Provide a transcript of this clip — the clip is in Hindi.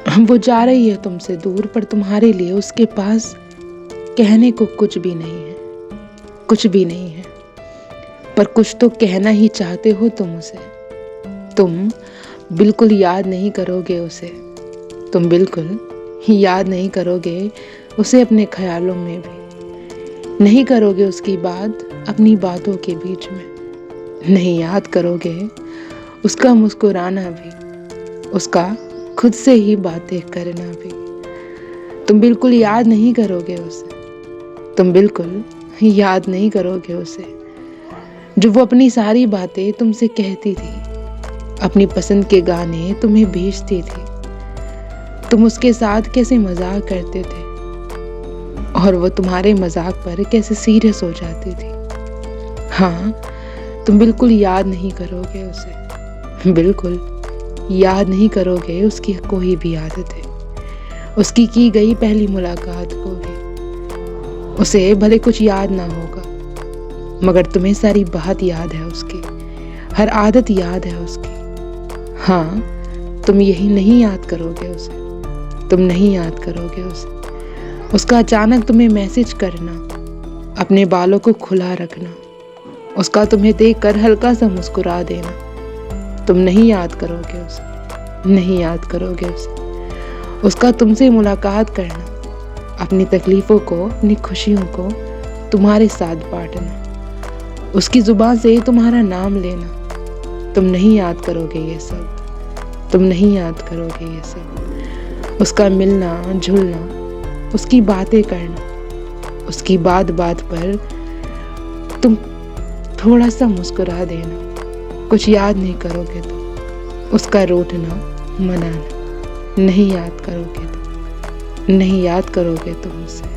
वो जा रही है तुमसे दूर, पर तुम्हारे लिए उसके पास कहने को कुछ भी नहीं है, कुछ भी नहीं है। पर कुछ तो कहना ही चाहते हो तुम उसे। तुम बिल्कुल याद नहीं करोगे उसे, तुम बिल्कुल याद नहीं करोगे उसे अपने ख्यालों में भी, नहीं करोगे उसकी बात अपनी बातों के बीच में, नहीं याद करोगे उसका मुस्कुराना भी, उसका खुद से ही बातें करना भी। तुम बिल्कुल याद नहीं करोगे उसे, तुम बिल्कुल याद नहीं करोगे उसे, जो वो अपनी सारी बातें तुमसे कहती थी, अपनी पसंद के गाने तुम्हें भेजती थी। तुम उसके साथ कैसे मजाक करते थे और वो तुम्हारे मजाक पर कैसे सीरियस हो जाती थी। हाँ, तुम बिल्कुल याद नहीं करोगे उसे, बिल्कुल याद नहीं करोगे उसकी कोई भी आदतें, उसकी की गई पहली मुलाकात को भी। उसे भले कुछ याद ना होगा, मगर तुम्हें सारी बात याद है उसकी, हर आदत याद है उसकी। हाँ, तुम यही नहीं याद करोगे उसे, तुम नहीं याद करोगे उसे। उसका अचानक तुम्हें मैसेज करना, अपने बालों को खुला रखना, उसका तुम्हें देखकर हल्का सा मुस्कुरा देना, तुम नहीं याद करोगे उसे, नहीं याद करोगे उसे। उसका तुमसे मुलाकात करना, अपनी तकलीफ़ों को, अपनी खुशियों को तुम्हारे साथ बांटना, उसकी ज़ुबान से तुम्हारा नाम लेना, तुम नहीं याद करोगे ये सब, तुम नहीं याद करोगे ये सब। उसका मिलना जुलना, उसकी बातें करना, उसकी बात बात पर तुम थोड़ा सा मुस्कुरा देना, कुछ याद नहीं करोगे तुम। उसका रूठना मनाना, नहीं याद करोगे तुम, नहीं याद करोगे तुम उसे।